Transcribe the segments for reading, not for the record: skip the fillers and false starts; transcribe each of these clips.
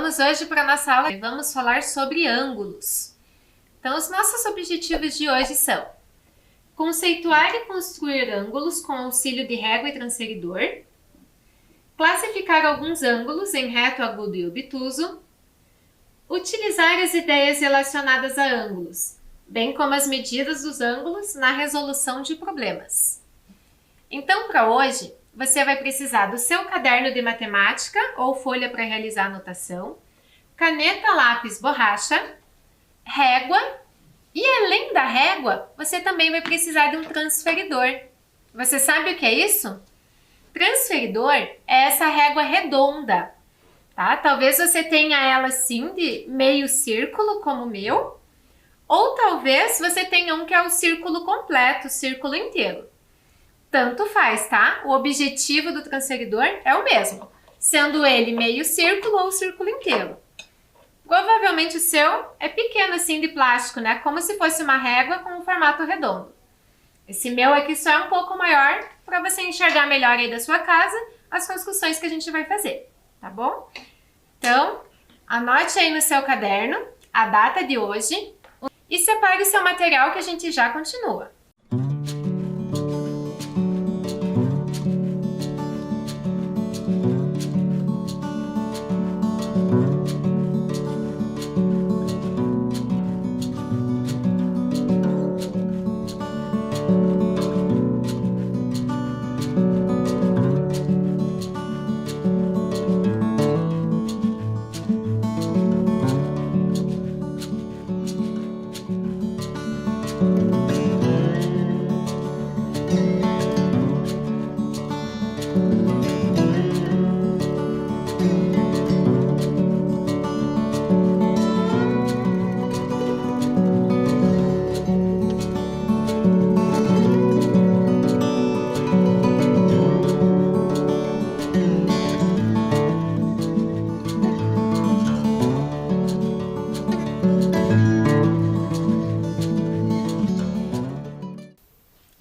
Vamos hoje para a nossa aula e vamos falar sobre ângulos. Então, os nossos objetivos de hoje são conceituar e construir ângulos com auxílio de régua e transferidor, classificar alguns ângulos em reto, agudo e obtuso, utilizar as ideias relacionadas a ângulos, bem como as medidas dos ângulos na resolução de problemas. Então, para hoje, você vai precisar do seu caderno de matemática ou folha para realizar anotação, caneta, lápis, borracha, régua e, além da régua, você também vai precisar de um transferidor. Você sabe o que é isso? Transferidor é essa régua redonda, tá? Talvez você tenha ela assim de meio círculo, como o meu, ou talvez você tenha um que é o círculo completo, o círculo inteiro. Tanto faz, tá? O objetivo do transferidor é o mesmo, sendo ele meio círculo ou círculo inteiro. Provavelmente o seu é pequeno assim de plástico, né? Como se fosse uma régua com um formato redondo. Esse meu aqui só é um pouco maior para você enxergar melhor aí da sua casa as construções que a gente vai fazer, tá bom? Então, anote aí no seu caderno a data de hoje e separe o seu material que a gente já continua.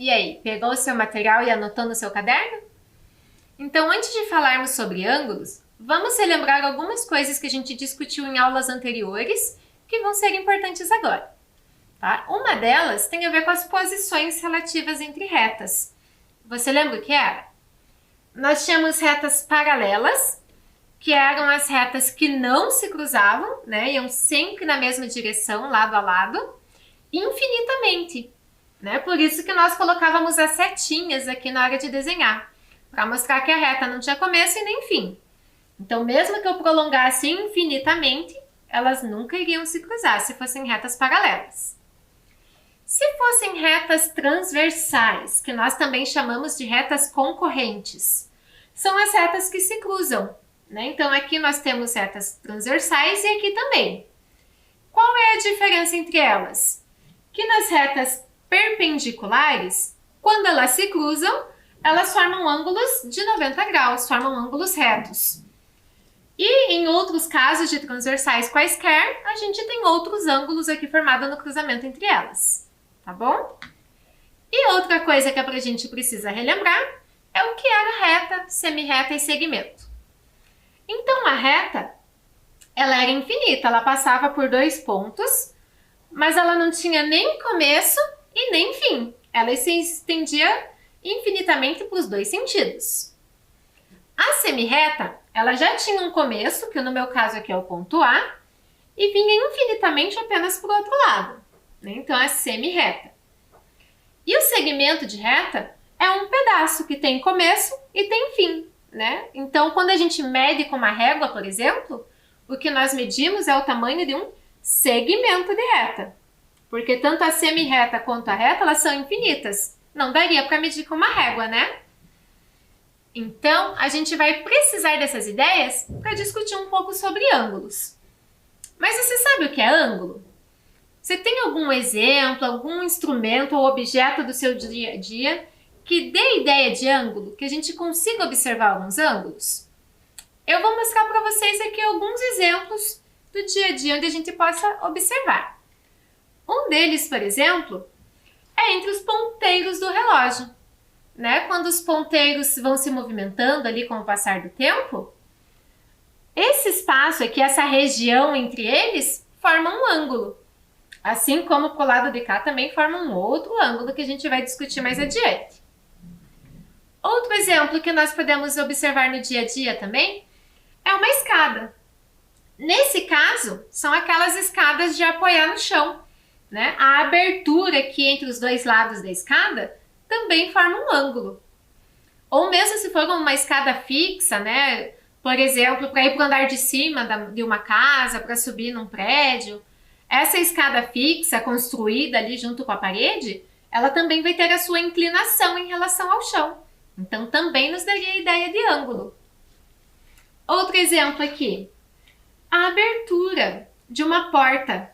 E aí, pegou o seu material e anotou no seu caderno? Então, antes de falarmos sobre ângulos, vamos relembrar algumas coisas que a gente discutiu em aulas anteriores que vão ser importantes agora. Tá? Uma delas tem a ver com as posições relativas entre retas. Você lembra o que era? Nós tínhamos retas paralelas, que eram as retas que não se cruzavam, né? Iam sempre na mesma direção, lado a lado, infinitamente. Né? Por isso que nós colocávamos as setinhas aqui na hora de desenhar, para mostrar que a reta não tinha começo e nem fim. Então, mesmo que eu prolongasse infinitamente, elas nunca iriam se cruzar se fossem retas paralelas. Se fossem retas transversais, que nós também chamamos de retas concorrentes, são as retas que se cruzam. Né? Então, aqui nós temos retas transversais e aqui também. Qual é a diferença entre elas? Que nas retas perpendiculares, quando elas se cruzam, elas formam ângulos de 90 graus, formam ângulos retos. E em outros casos de transversais quaisquer, a gente tem outros ângulos aqui formados no cruzamento entre elas, tá bom? E outra coisa que a gente precisa relembrar é o que era reta, semirreta e segmento. Então a reta, ela era infinita, ela passava por dois pontos, mas ela não tinha nem começo e nem fim. Ela se estendia infinitamente para os dois sentidos. A semirreta, ela já tinha um começo, que no meu caso aqui é o ponto A, e vinha infinitamente apenas para o outro lado. Né? Então é semirreta. E o segmento de reta é um pedaço que tem começo e tem fim. Né? Então, quando a gente mede com uma régua, por exemplo, o que nós medimos é o tamanho de um segmento de reta. Porque tanto a semirreta quanto a reta, elas são infinitas. Não daria para medir com uma régua, né? Então, a gente vai precisar dessas ideias para discutir um pouco sobre ângulos. Mas você sabe o que é ângulo? Você tem algum exemplo, algum instrumento ou objeto do seu dia a dia que dê ideia de ângulo, que a gente consiga observar alguns ângulos? Eu vou mostrar para vocês aqui alguns exemplos do dia a dia onde a gente possa observar. Um deles, por exemplo, é entre os ponteiros do relógio. Né? Quando os ponteiros vão se movimentando ali com o passar do tempo, Esse espaço aqui, essa região entre eles, forma um ângulo. Assim como pro lado de cá também forma um outro ângulo que a gente vai discutir mais adiante. Outro exemplo que nós podemos observar no dia a dia também é uma escada. Nesse caso, são aquelas escadas de apoiar no chão, né? A abertura aqui entre os dois lados da escada também forma um ângulo. Ou mesmo se for uma escada fixa, né? Por exemplo, para ir para o andar de cima de uma casa, para subir num prédio, essa escada fixa, construída ali junto com a parede, ela também vai ter a sua inclinação em relação ao chão. Então, também nos daria a ideia de ângulo. Outro exemplo aqui. A abertura de uma porta.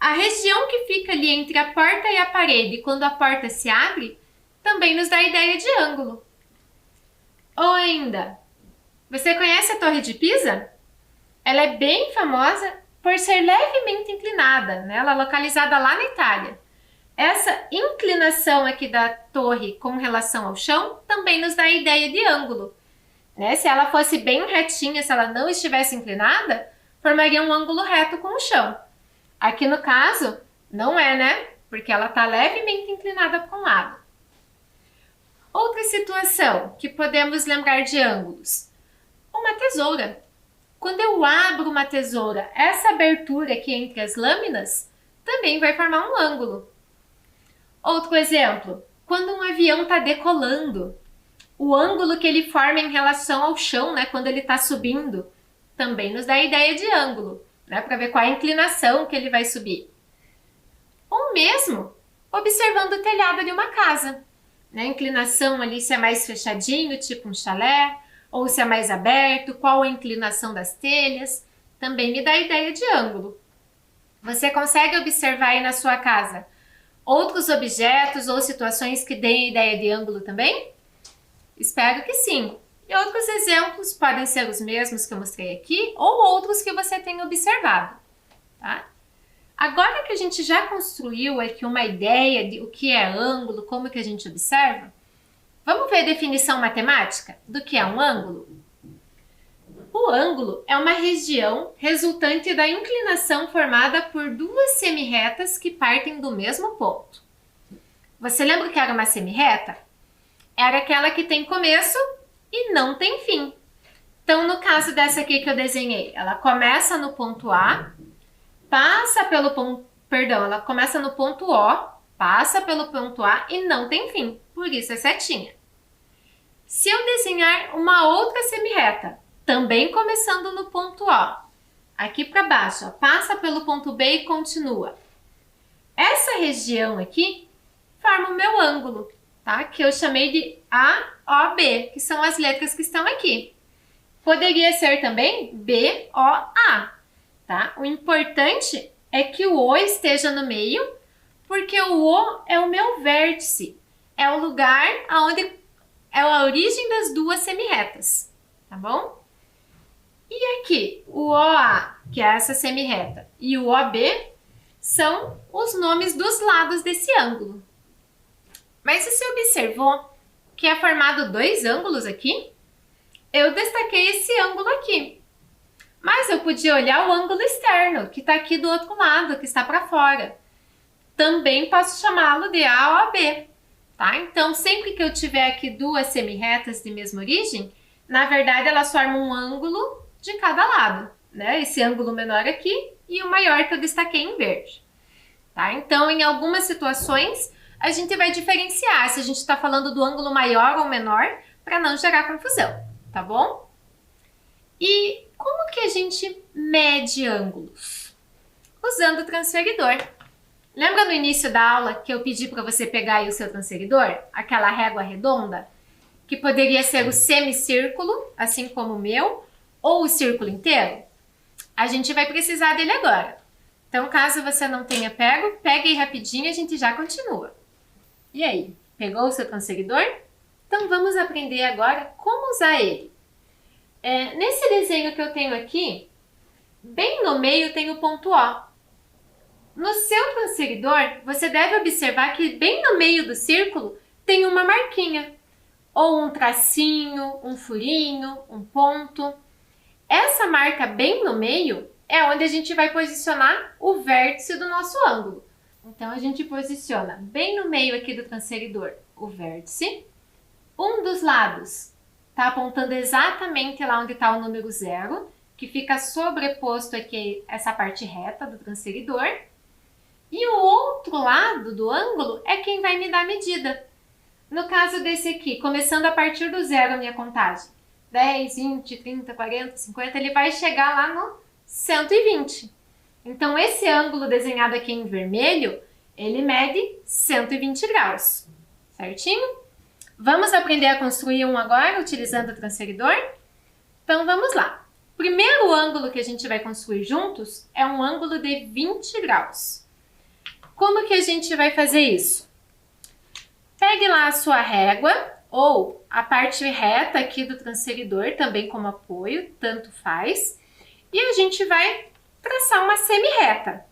A região que fica ali entre a porta e a parede, quando a porta se abre, também nos dá a ideia de ângulo. Ou ainda, você conhece a Torre de Pisa? Ela é bem famosa por ser levemente inclinada, né? Ela é localizada lá na Itália. Essa inclinação aqui da torre com relação ao chão também nos dá a ideia de ângulo, né? Se ela fosse bem retinha, se ela não estivesse inclinada, formaria um ângulo reto com o chão. Aqui no caso, não é, né? Porque ela está levemente inclinada para um lado. Outra situação que podemos lembrar de ângulos. Uma tesoura. Quando eu abro uma tesoura, essa abertura aqui entre as lâminas também vai formar um ângulo. Outro exemplo, quando um avião está decolando, o ângulo que ele forma em relação ao chão, né, quando ele está subindo, também nos dá a ideia de ângulo, né, para ver qual é a inclinação que ele vai subir. Ou mesmo observando o telhado de uma casa, né, a inclinação ali se é mais fechadinho, tipo um chalé, ou se é mais aberto, qual a inclinação das telhas, também me dá a ideia de ângulo. Você consegue observar aí na sua casa outros objetos ou situações que deem ideia de ângulo também? Espero que sim. E outros exemplos podem ser os mesmos que eu mostrei aqui ou outros que você tenha observado, tá? Agora que a gente já construiu aqui uma ideia de o que é ângulo, como que a gente observa, vamos ver a definição matemática do que é um ângulo? O ângulo é uma região resultante da inclinação formada por duas semirretas que partem do mesmo ponto. Você lembra o que era uma semirreta? Era aquela que tem começo e não tem fim. Então, no caso dessa aqui que eu desenhei, ela começa no ponto A, passa pelo ponto, ela começa no ponto O, passa pelo ponto A e não tem fim, por isso é setinha. Se eu desenhar uma outra semirreta, também começando no ponto O, aqui para baixo, ó, passa pelo ponto B e continua. Essa região aqui forma o meu ângulo, tá? Que eu chamei de AOB, que são as letras que estão aqui. Poderia ser também BOA, tá? O importante é que o O esteja no meio, porque o O é o meu vértice, é o lugar onde é a origem das duas semirretas, tá bom? E aqui, o OA, que é essa semirreta, e o OB são os nomes dos lados desse ângulo. Mas você observou que é formado dois ângulos aqui? Eu destaquei esse ângulo aqui. Mas eu podia olhar o ângulo externo, que está aqui do outro lado, que está para fora. Também posso chamá-lo de AOB, tá? Então, sempre que eu tiver aqui duas semirretas de mesma origem, na verdade elas formam um ângulo de cada lado, né? Esse ângulo menor aqui e o maior que eu destaquei em verde, tá? Então, em algumas situações, a gente vai diferenciar se a gente está falando do ângulo maior ou menor para não gerar confusão, tá bom? E como que a gente mede ângulos? Usando o transferidor. Lembra no início da aula que eu pedi para você pegar aí o seu transferidor? Aquela régua redonda? Que poderia ser o semicírculo, assim como o meu, ou o círculo inteiro? A gente vai precisar dele agora. Então, caso você não tenha pego, pegue aí rapidinho e a gente já continua. E aí, pegou o seu transferidor? Então, vamos aprender agora como usar ele. Nesse desenho que eu tenho aqui, bem no meio tem o ponto O. No seu transferidor, você deve observar que bem no meio do círculo tem uma marquinha, ou um tracinho, um furinho, um ponto. Essa marca bem no meio é onde a gente vai posicionar o vértice do nosso ângulo. Então, a gente posiciona bem no meio aqui do transferidor o vértice. Um dos lados está apontando exatamente lá onde está o número 0, que fica sobreposto aqui essa parte reta do transferidor. E o outro lado do ângulo é quem vai me dar a medida. No caso desse aqui, começando a partir do 0 a minha contagem, 10, 20, 30, 40, 50, ele vai chegar lá no 120. Então, esse ângulo desenhado aqui em vermelho, ele mede 120 graus, certinho? Vamos aprender a construir um agora, utilizando o transferidor? Então, vamos lá. O primeiro ângulo que a gente vai construir juntos é um ângulo de 20 graus. Como que a gente vai fazer isso? Pegue lá a sua régua, ou a parte reta aqui do transferidor, também como apoio, tanto faz. E a gente vai traçar uma semi-reta.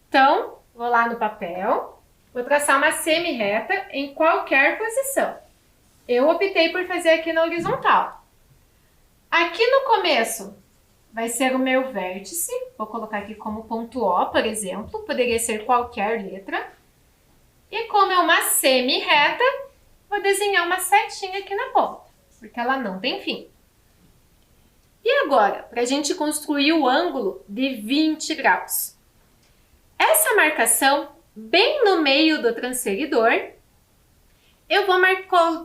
Então, vou lá no papel, vou traçar uma semi-reta em qualquer posição. Eu optei por fazer aqui na horizontal. Aqui no começo vai ser o meu vértice, vou colocar aqui como ponto O, por exemplo, poderia ser qualquer letra. E como é uma semi-reta, vou desenhar uma setinha aqui na ponta, porque ela não tem fim. E agora, para a gente construir o ângulo de 20 graus. Essa marcação, bem no meio do transferidor, eu vou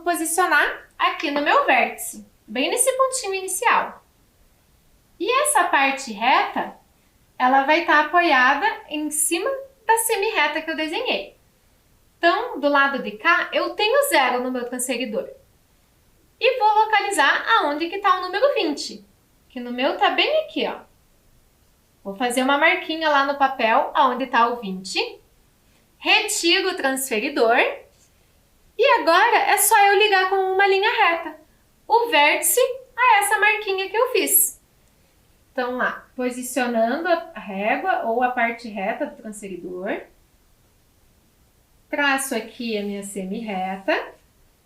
posicionar aqui no meu vértice, bem nesse pontinho inicial. E essa parte reta, ela vai estar apoiada em cima da semi-reta que eu desenhei. Então, do lado de cá, eu tenho 0 no meu transferidor. E vou localizar aonde que está o número 20, que no meu está bem aqui, ó. Vou fazer uma marquinha lá no papel aonde está o 20. Retiro o transferidor. E agora é só eu ligar com uma linha reta o vértice a essa marquinha que eu fiz. Então, lá, posicionando a régua ou a parte reta do transferidor. Traço aqui a minha semi-reta.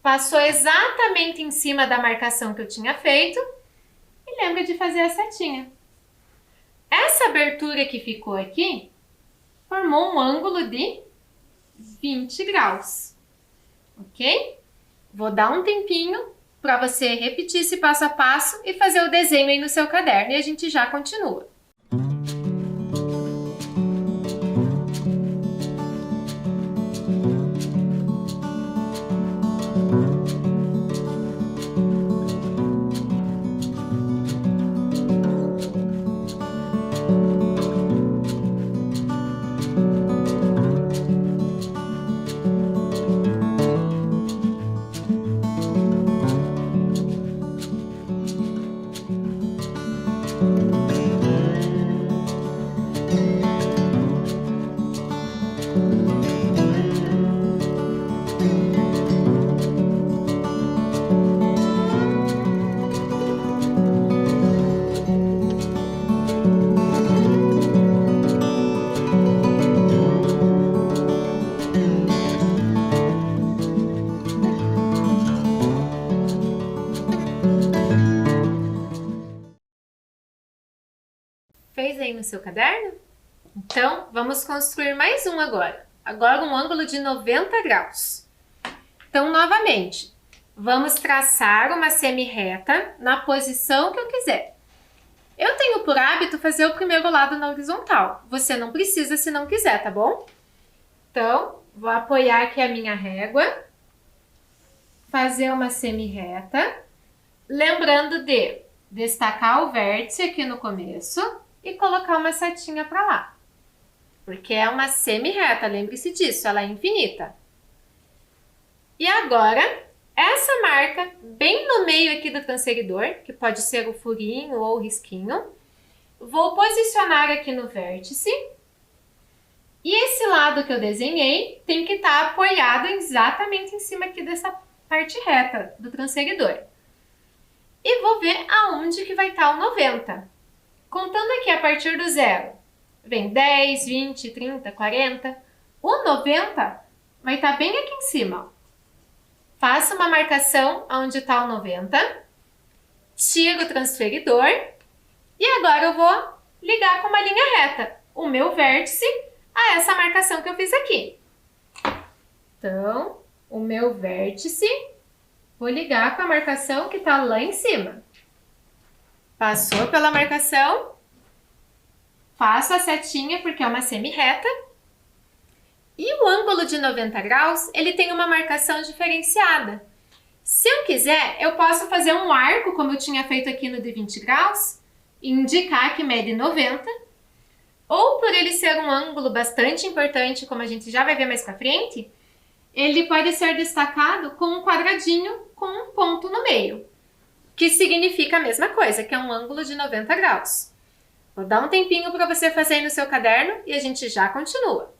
Passou exatamente em cima da marcação que eu tinha feito. E lembra de fazer a setinha. Essa abertura que ficou aqui formou um ângulo de 20 graus. Ok? Vou dar um tempinho para você repetir esse passo a passo e fazer o desenho aí no seu caderno e a gente já continua. Fez aí no seu caderno? Então, vamos construir mais um agora. Agora um ângulo de 90 graus. Então, novamente, vamos traçar uma semi-reta na posição que eu quiser. Eu tenho por hábito fazer o primeiro lado na horizontal. Você não precisa se não quiser, tá bom? Então, vou apoiar aqui a minha régua, fazer uma semi-reta, lembrando de destacar o vértice aqui no começo e colocar uma setinha para lá. Porque é uma semi-reta, lembre-se disso, ela é infinita. E agora, essa marca, bem no meio aqui do transferidor, que pode ser o furinho ou o risquinho, vou posicionar aqui no vértice. E esse lado que eu desenhei tem que estar apoiado exatamente em cima aqui dessa parte reta do transferidor. E vou ver aonde que vai estar o 90. Contando aqui a partir do 0, vem 10, 20, 30, 40. O 90 vai estar bem aqui em cima. Ó. Faço uma marcação onde está o 90. Tiro o transferidor E agora eu vou ligar com uma linha reta o meu vértice a essa marcação que eu fiz aqui. Então, o meu vértice, vou ligar com a marcação que está lá em cima. Passou pela marcação, faço a setinha porque é uma semi-reta. E o ângulo de 90 graus, ele tem uma marcação diferenciada. Se eu quiser, eu posso fazer um arco, como eu tinha feito aqui no de 20 graus, e indicar que mede 90. Ou por ele ser um ângulo bastante importante, como a gente já vai ver mais pra frente, ele pode ser destacado com um quadradinho com um ponto no meio, que significa a mesma coisa, que é um ângulo de 90 graus. Vou dar um tempinho para você fazer aí no seu caderno e a gente já continua.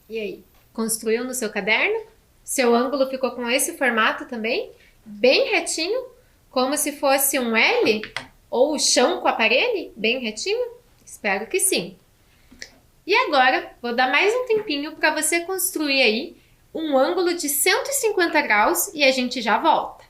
E aí, construiu no seu caderno? Seu ângulo ficou com esse formato também? Bem retinho? Como se fosse um L? Ou o chão com a parede? Bem retinho? Espero que sim. E agora, vou dar mais um tempinho para você construir aí um ângulo de 150 graus e a gente já volta.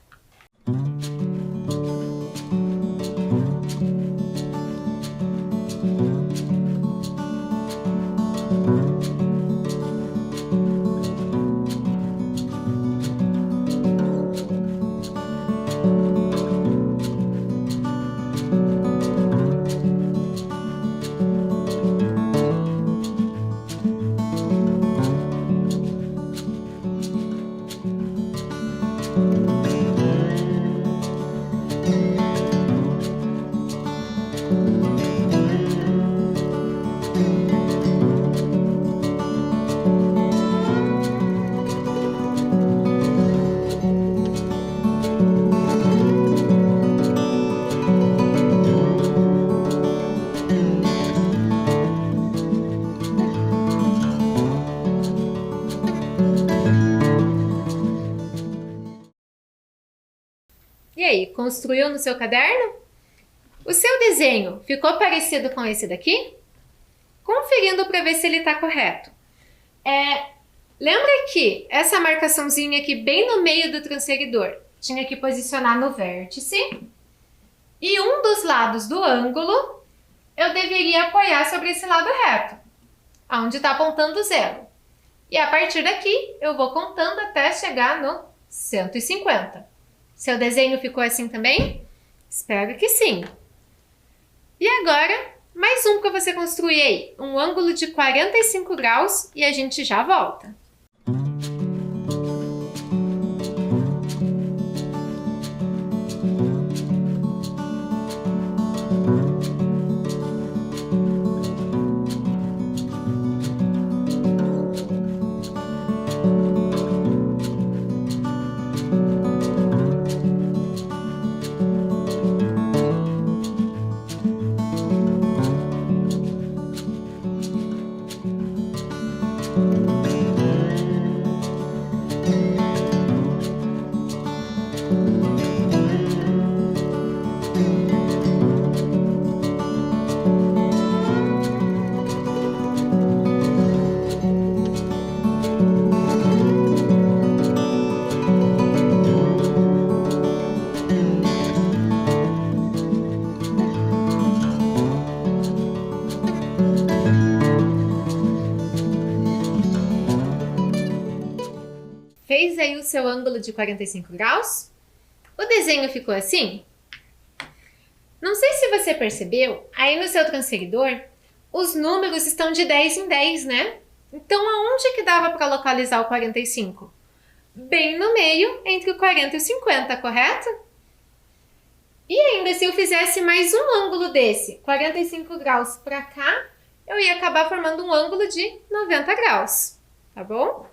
E aí, construiu no seu caderno? O seu desenho ficou parecido com esse daqui? Conferindo para ver se ele está correto. Lembra que essa marcaçãozinha aqui bem no meio do transferidor tinha que posicionar no vértice e um dos lados do ângulo eu deveria apoiar sobre esse lado reto, onde está apontando o 0. E a partir daqui eu vou contando até chegar no 150. Seu desenho ficou assim também? Espero que sim. E agora, mais um para você construir aí, um ângulo de 45 graus e a gente já volta. Fez aí o seu ângulo de 45 graus? O desenho ficou assim? Não sei se você percebeu, aí no seu transferidor, os números estão de 10 em 10, né? Então, aonde que dava para localizar o 45? Bem no meio, entre o 40 e o 50, correto? E ainda, se eu fizesse mais um ângulo desse, 45 graus para cá, eu ia acabar formando um ângulo de 90 graus, tá bom?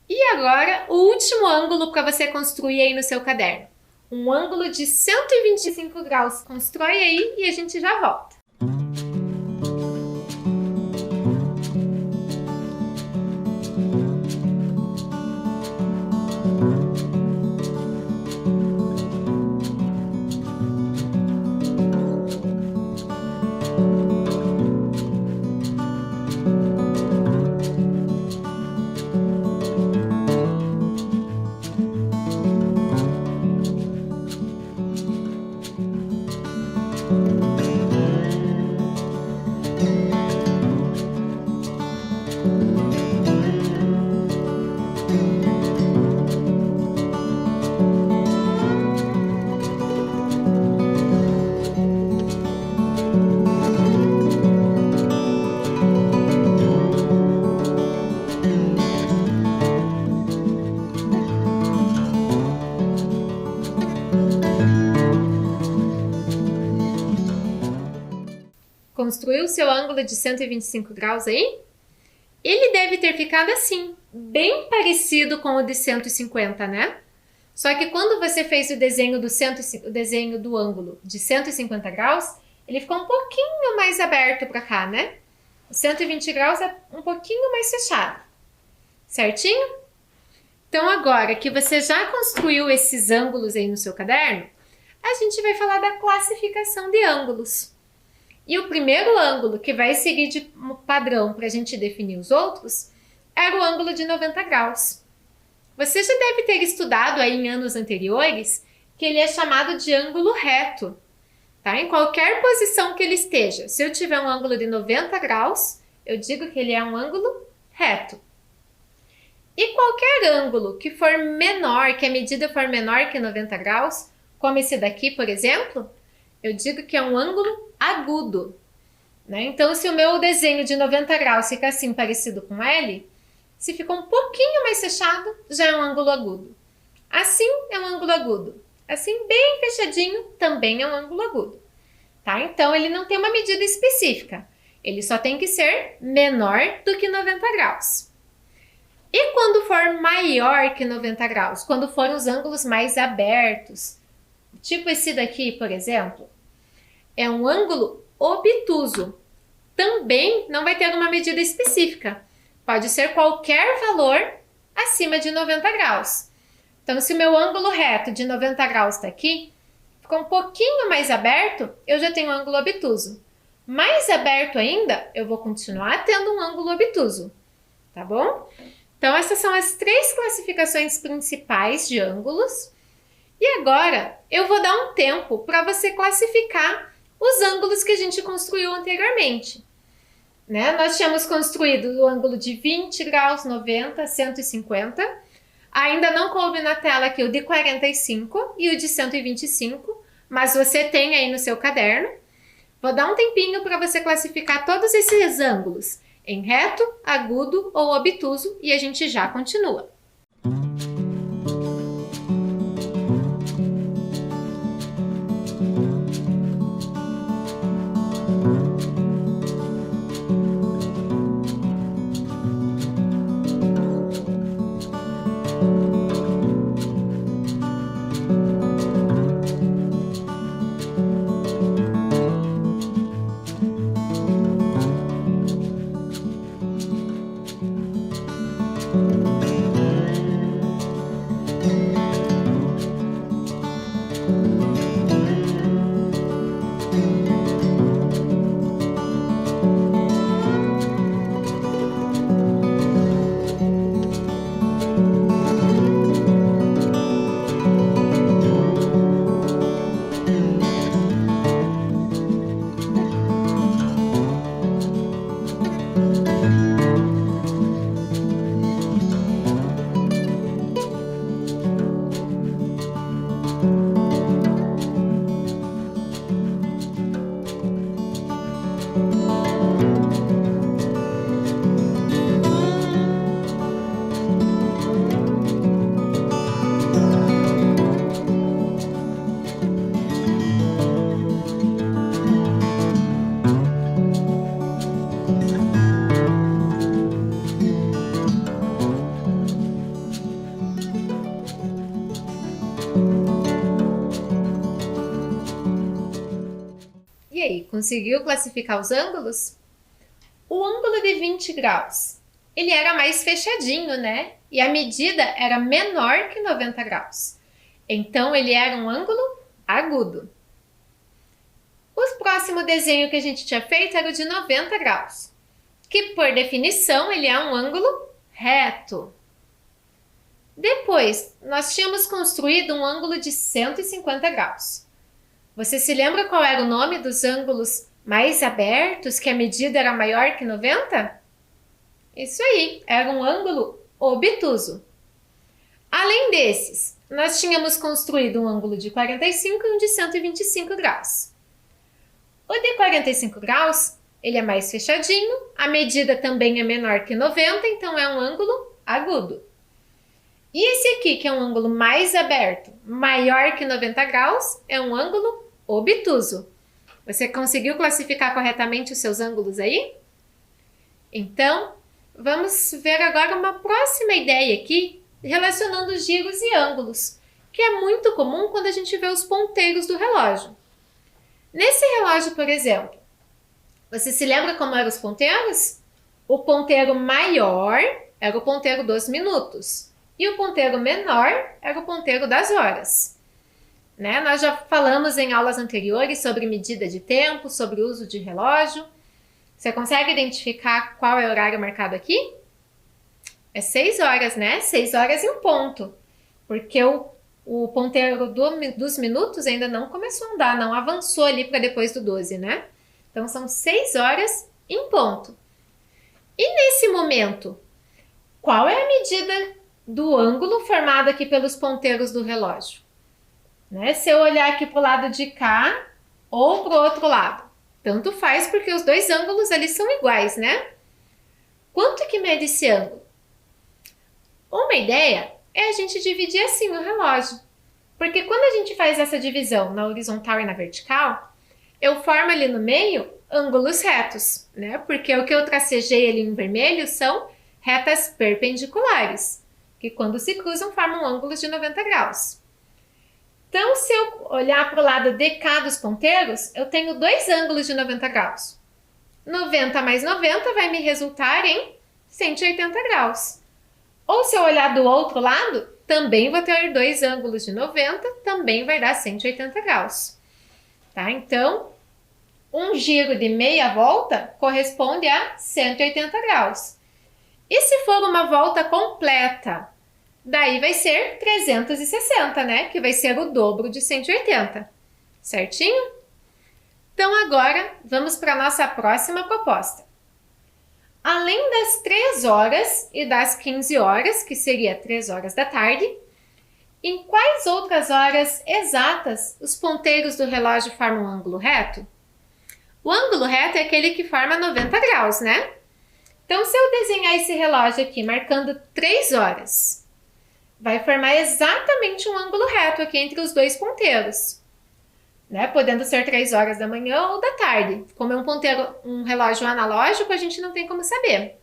E agora, o último ângulo para você construir aí no seu caderno. Um ângulo de 125 graus. Constrói aí e a gente já volta. Construiu o seu ângulo de 125 graus aí? Ele deve ter ficado assim, bem parecido com o de 150, né? Só que quando você fez o desenho do ângulo de 150 graus, ele ficou um pouquinho mais aberto para cá, né? O 120 graus é um pouquinho mais fechado. Certinho? Então agora que você já construiu esses ângulos aí no seu caderno, a gente vai falar da classificação de ângulos. E o primeiro ângulo que vai seguir de padrão para a gente definir os outros era o ângulo de 90 graus. Você já deve ter estudado aí em anos anteriores que ele é chamado de ângulo reto, tá? Em qualquer posição que ele esteja. Se eu tiver um ângulo de 90 graus, eu digo que ele é um ângulo reto. E qualquer ângulo que for menor, que a medida for menor que 90 graus, como esse daqui, por exemplo, eu digo que é um ângulo agudo, né? Então, se o meu desenho de 90 graus fica assim, parecido com L, se fica um pouquinho mais fechado, já é um ângulo agudo. Assim é um ângulo agudo. Assim, bem fechadinho, também é um ângulo agudo. Tá? Então, ele não tem uma medida específica. Ele só tem que ser menor do que 90 graus. E quando for maior que 90 graus? Quando forem os ângulos mais abertos. Tipo esse daqui, por exemplo. É um ângulo obtuso. Também não vai ter uma medida específica. Pode ser qualquer valor acima de 90 graus. Então, se o meu ângulo reto de 90 graus está aqui, ficou um pouquinho mais aberto, eu já tenho um ângulo obtuso. Mais aberto ainda, eu vou continuar tendo um ângulo obtuso. Tá bom? Então, essas são as três classificações principais de ângulos. E agora, eu vou dar um tempo para você classificar os ângulos que a gente construiu anteriormente. Né? Nós tínhamos construído o ângulo de 20 graus, 90, 150. Ainda não coube na tela aqui o de 45 e o de 125, mas você tem aí no seu caderno. Vou dar um tempinho para você classificar todos esses ângulos em reto, agudo ou obtuso e a gente já continua. conseguiu classificar os ângulos? O ângulo de 20 graus, ele era mais fechadinho, né? E a medida era menor que 90 graus. Então, ele era um ângulo agudo. O próximo desenho que a gente tinha feito era o de 90 graus, que por definição ele é um ângulo reto. Depois, nós tínhamos construído um ângulo de 150 graus. Você se lembra qual era o nome dos ângulos mais abertos, que a medida era maior que 90? Isso aí, era um ângulo obtuso. Além desses, nós tínhamos construído um ângulo de 45 e um de 125 graus. O de 45 graus, ele é mais fechadinho, a medida também é menor que 90, então é um ângulo agudo. E esse aqui, que é um ângulo mais aberto, maior que 90 graus, é um ângulo obtuso. Você conseguiu classificar corretamente os seus ângulos aí? Então, vamos ver agora uma próxima ideia aqui, relacionando giros e ângulos, que é muito comum quando a gente vê os ponteiros do relógio. Nesse relógio, por exemplo, você se lembra como eram os ponteiros? O ponteiro maior era o ponteiro dos minutos. E o ponteiro menor era o ponteiro das horas. Né? Nós já falamos em aulas anteriores sobre medida de tempo, sobre o uso de relógio. Você consegue identificar qual é o horário marcado aqui? É 6 horas, né? 6 horas e um ponto. Porque o ponteiro dos minutos ainda não começou a andar, não avançou ali para depois do 12, né? Então, são 6 horas em ponto. E nesse momento, qual é a medida do ângulo formado aqui pelos ponteiros do relógio? Né? Se eu olhar aqui para o lado de cá ou para o outro lado, tanto faz porque os dois ângulos ali são iguais, né? Quanto que mede esse ângulo? Uma ideia é a gente dividir assim o relógio. Porque quando a gente faz essa divisão na horizontal e na vertical, eu formo ali no meio ângulos retos, né? Porque o que eu tracejei ali em vermelho são retas perpendiculares, que quando se cruzam formam ângulos de 90 graus. Então, se eu olhar para o lado de cá dos ponteiros, eu tenho dois ângulos de 90 graus. 90 mais 90 vai me resultar em 180 graus. Ou se eu olhar do outro lado, também vou ter dois ângulos de 90, também vai dar 180 graus. Tá? Então, um giro de meia volta corresponde a 180 graus. E se for uma volta completa? Daí vai ser 360, né? Que vai ser o dobro de 180. Certinho? Então agora vamos para a nossa próxima proposta. Além das 3 horas e das 15 horas, que seria 3 horas da tarde, em quais outras horas exatas os ponteiros do relógio formam um ângulo reto? O ângulo reto é aquele que forma 90 graus, né? Então, se eu desenhar esse relógio aqui marcando 3 horas, vai formar exatamente um ângulo reto aqui entre os dois ponteiros, né? Podendo ser 3 horas da manhã ou da tarde. Como é um relógio analógico, a gente não tem como saber.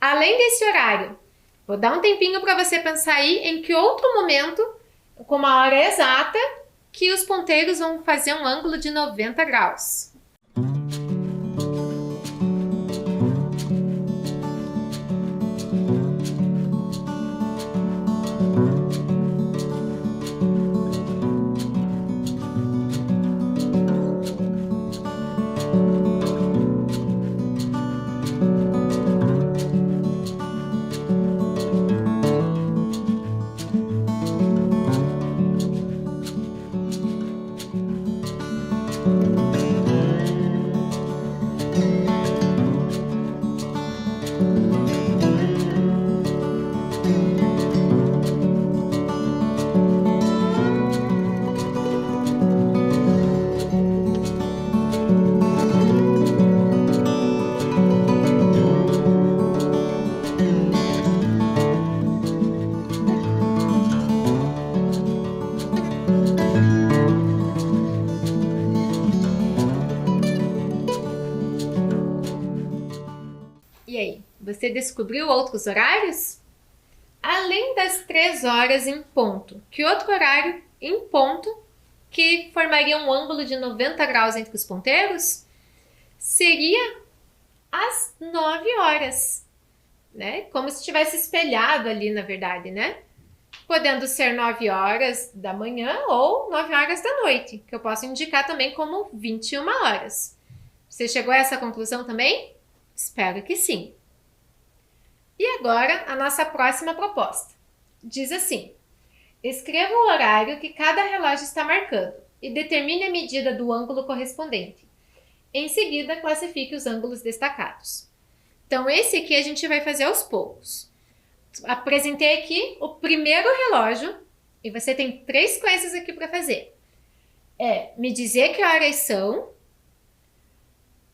Além desse horário, vou dar um tempinho para você pensar aí em que outro momento, com uma hora exata, que os ponteiros vão fazer um ângulo de 90 graus. E aí, você descobriu outros horários? Além das 3 horas em ponto, que outro horário em ponto que formaria um ângulo de 90 graus entre os ponteiros? Seria às 9 horas, né? Como se tivesse espelhado ali, na verdade, né? Podendo ser 9 horas da manhã ou 9 horas da noite, que eu posso indicar também como 21 horas. Você chegou a essa conclusão também? Espero que sim. E agora, a nossa próxima proposta. Diz assim: escreva o horário que cada relógio está marcando e determine a medida do ângulo correspondente. Em seguida, classifique os ângulos destacados. Então, esse aqui a gente vai fazer aos poucos. Apresentei aqui o primeiro relógio e você tem 3 coisas aqui para fazer. Me dizer que horas são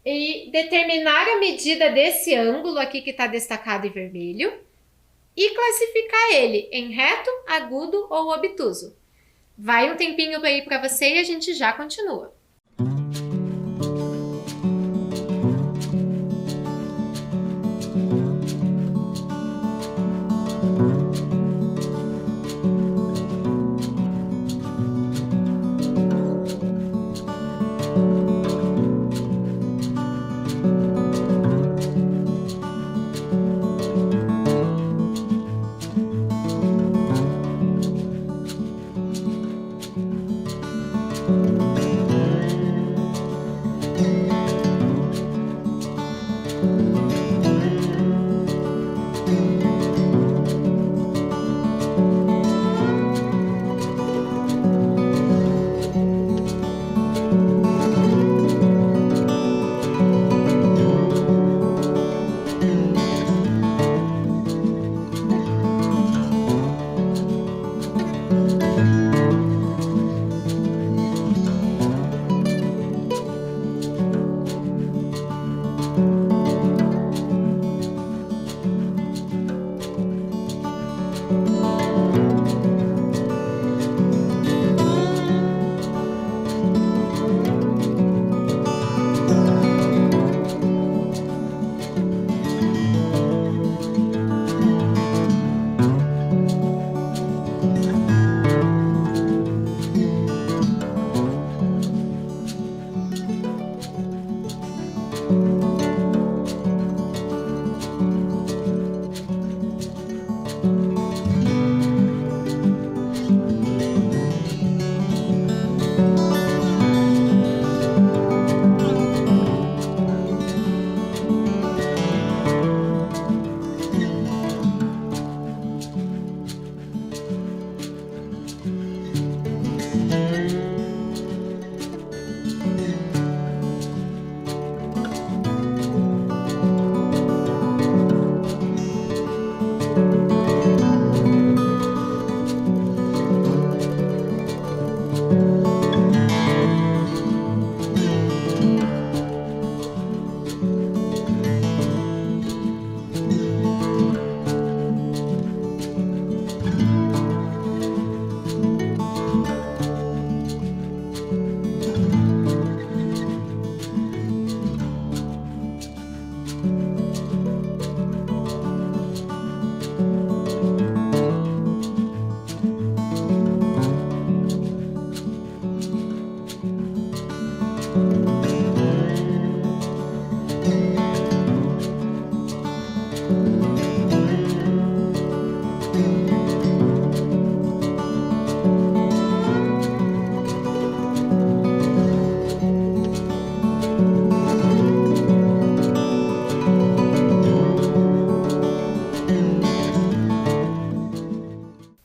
e determinar a medida desse ângulo aqui que está destacado em vermelho e classificar ele em reto, agudo ou obtuso. Vai um tempinho aí para você e a gente já continua.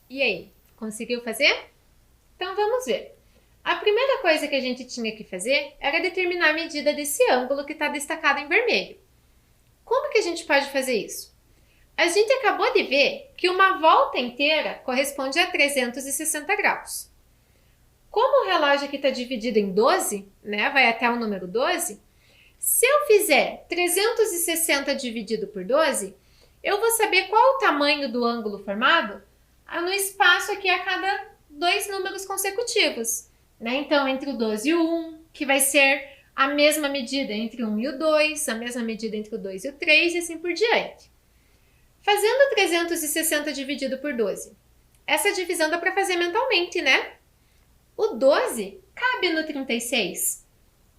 E aí, conseguiu fazer? Então vamos ver. A primeira coisa que a gente tinha que fazer era determinar a medida desse ângulo que está destacado em vermelho. Como que a gente pode fazer isso? A gente acabou de ver que uma volta inteira corresponde a 360 graus. Como o relógio aqui está dividido em 12, né, vai até o número 12, se eu fizer 360 dividido por 12, eu vou saber qual o tamanho do ângulo formado no espaço aqui a cada 2 números consecutivos, né? Então, entre o 12 e o 1, que vai ser a mesma medida entre o 1 e o 2, a mesma medida entre o 2 e o 3 e assim por diante. Fazendo 360 dividido por 12, essa divisão dá para fazer mentalmente, né? O 12 cabe no 36?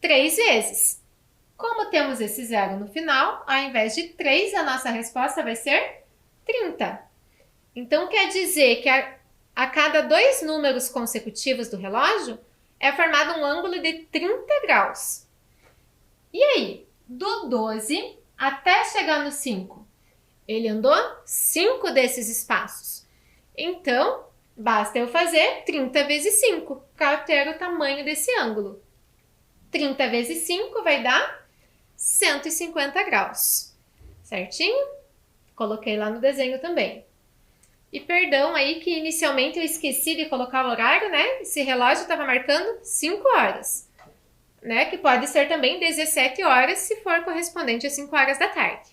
3 vezes. Como temos esse zero no final, ao invés de 3, a nossa resposta vai ser 30. Então, quer dizer que a cada 2 números consecutivos do relógio é formado um ângulo de 30 graus. E aí, do 12 até chegar no 5, ele andou 5 desses espaços. Então, basta eu fazer 30 vezes 5 para ter o tamanho desse ângulo. 30 vezes 5 vai dar 150 graus. Certinho? Coloquei lá no desenho também. E perdão aí que inicialmente eu esqueci de colocar o horário, né? Esse relógio estava marcando 5 horas, né? Que pode ser também 17 horas se for correspondente às 5 horas da tarde.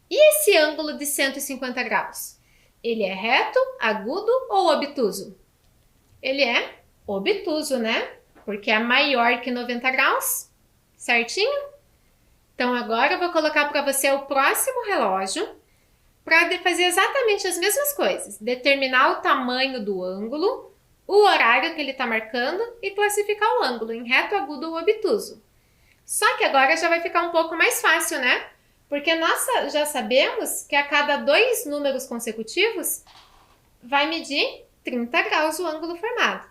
E esse ângulo de 150 graus? Ele é reto, agudo ou obtuso? Ele é obtuso, né? Porque é maior que 90 graus, certinho? Então agora eu vou colocar para você o próximo relógio para fazer exatamente as mesmas coisas. Determinar o tamanho do ângulo, o horário que ele está marcando e classificar o ângulo em reto, agudo ou obtuso. Só que agora já vai ficar um pouco mais fácil, né? Porque nós já sabemos que a cada 2 números consecutivos vai medir 30 graus o ângulo formado.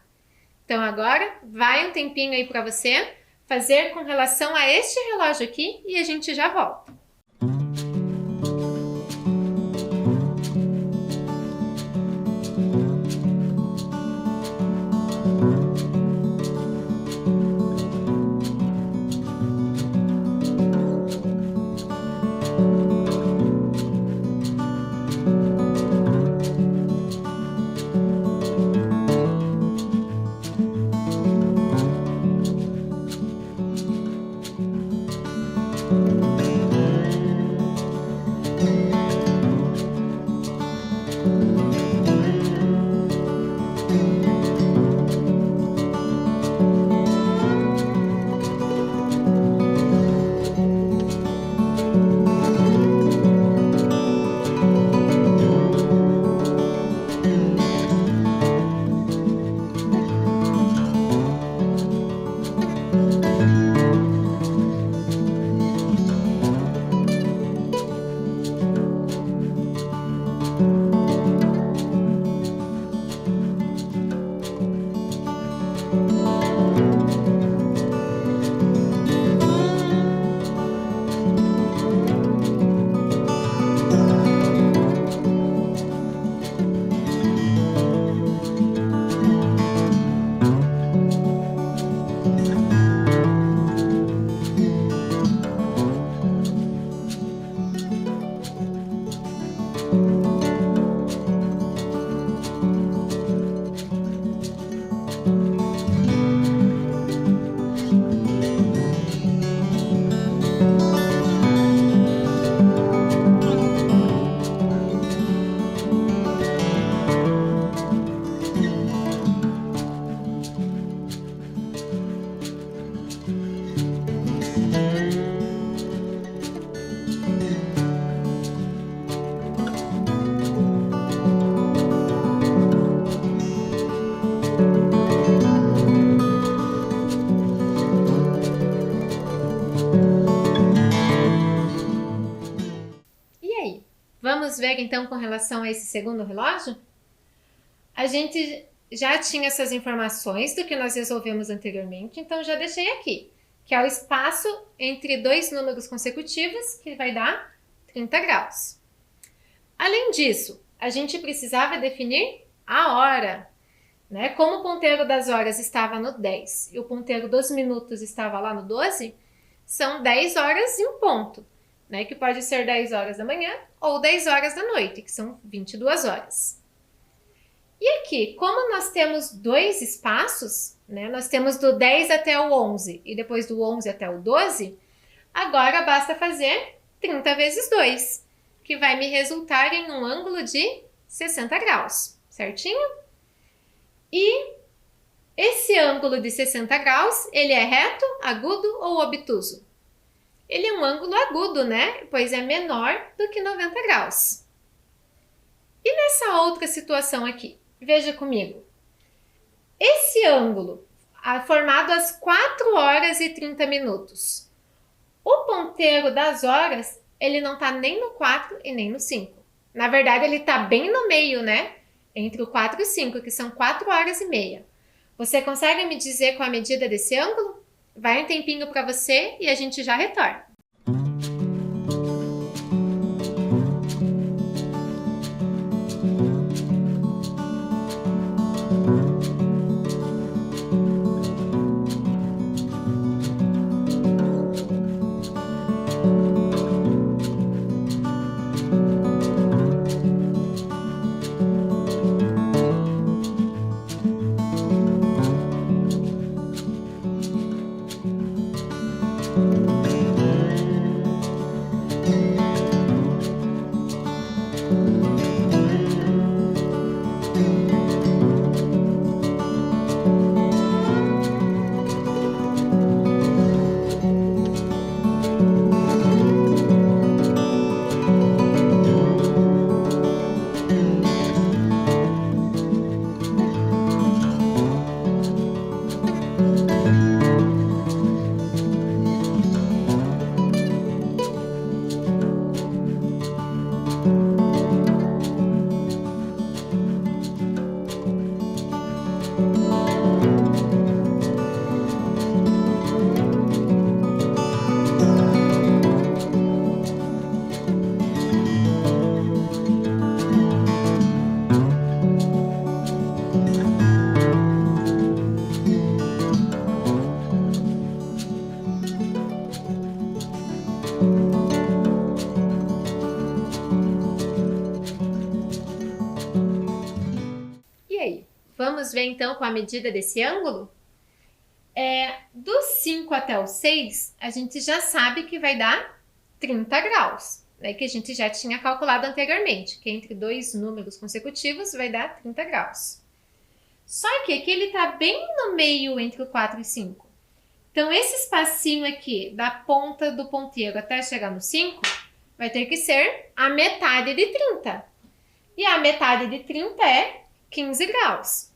Então agora vai um tempinho aí para você fazer com relação a este relógio aqui e a gente já volta. Vamos ver então com relação a esse segundo relógio? A gente já tinha essas informações do que nós resolvemos anteriormente, então já deixei aqui, que é o espaço entre 2 números consecutivos, que vai dar 30 graus. Além disso, a gente precisava definir a hora, né? Como o ponteiro das horas estava no 10 e o ponteiro dos minutos estava lá no 12, são 10 horas e um ponto, né? Que pode ser 10 horas da manhã ou 10 horas da noite, que são 22 horas. E aqui, como nós temos 2 espaços, né? Nós temos do 10 até o 11 e depois do 11 até o 12, agora basta fazer 30 vezes 2, que vai me resultar em um ângulo de 60 graus, certinho? E esse ângulo de 60 graus, ele é reto, agudo ou obtuso? Ele é um ângulo agudo, né? Pois é menor do que 90 graus. E nessa outra situação aqui, veja comigo. Esse ângulo formado às 4 horas e 30 minutos. O ponteiro das horas, ele não está nem no 4 e nem no 5. Na verdade, ele está bem no meio, né? Entre o 4 e o 5, que são 4 horas e meia. Você consegue me dizer qual a medida desse ângulo? Vai um tempinho para você e a gente já retorna. E aí, vamos ver então com a medida desse ângulo? Do 5 até o 6, a gente já sabe que vai dar 30 graus, né, que a gente já tinha calculado anteriormente, que entre dois números consecutivos vai dar 30 graus. Só que aqui ele está bem no meio entre o 4 e 5. Então, esse espacinho aqui, da ponta do ponteiro até chegar no 5, vai ter que ser a metade de 30. E a metade de 30 é 15 graus.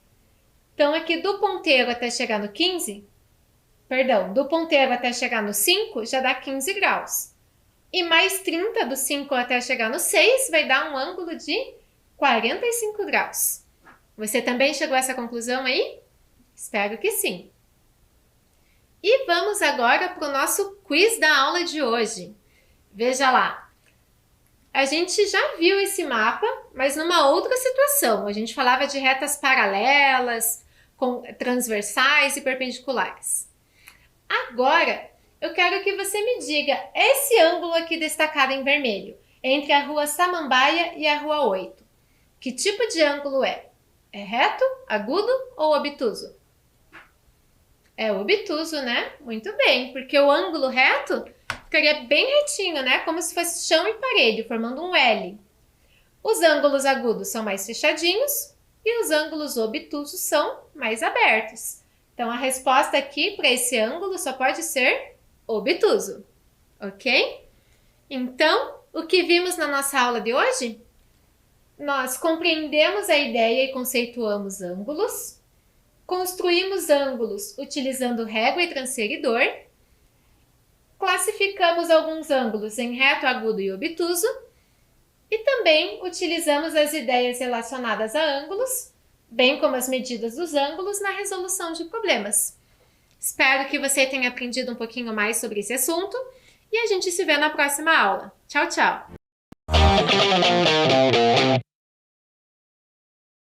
Então, aqui do ponteiro até chegar no 15, do ponteiro até chegar no 5 já dá 15 graus. E mais 30 do 5 até chegar no 6 vai dar um ângulo de 45 graus. Você também chegou a essa conclusão aí? Espero que sim. E vamos agora para o nosso quiz da aula de hoje. Veja lá. A gente já viu esse mapa, mas numa outra situação. A gente falava de retas paralelas, transversais e perpendiculares. Agora, eu quero que você me diga esse ângulo aqui destacado em vermelho, entre a Rua Samambaia e a Rua 8. Que tipo de ângulo é? É reto, agudo ou obtuso? É obtuso, né? Muito bem, porque o ângulo reto ficaria bem retinho, né? Como se fosse chão e parede, formando um L. Os ângulos agudos são mais fechadinhos e os ângulos obtusos são mais abertos. Então, a resposta aqui para esse ângulo só pode ser obtuso, ok? Então, o que vimos na nossa aula de hoje? Nós compreendemos a ideia e conceituamos ângulos, construímos ângulos utilizando régua e transferidor, classificamos alguns ângulos em reto, agudo e obtuso, e também utilizamos as ideias relacionadas a ângulos, bem como as medidas dos ângulos, na resolução de problemas. Espero que você tenha aprendido um pouquinho mais sobre esse assunto e a gente se vê na próxima aula. Tchau, tchau!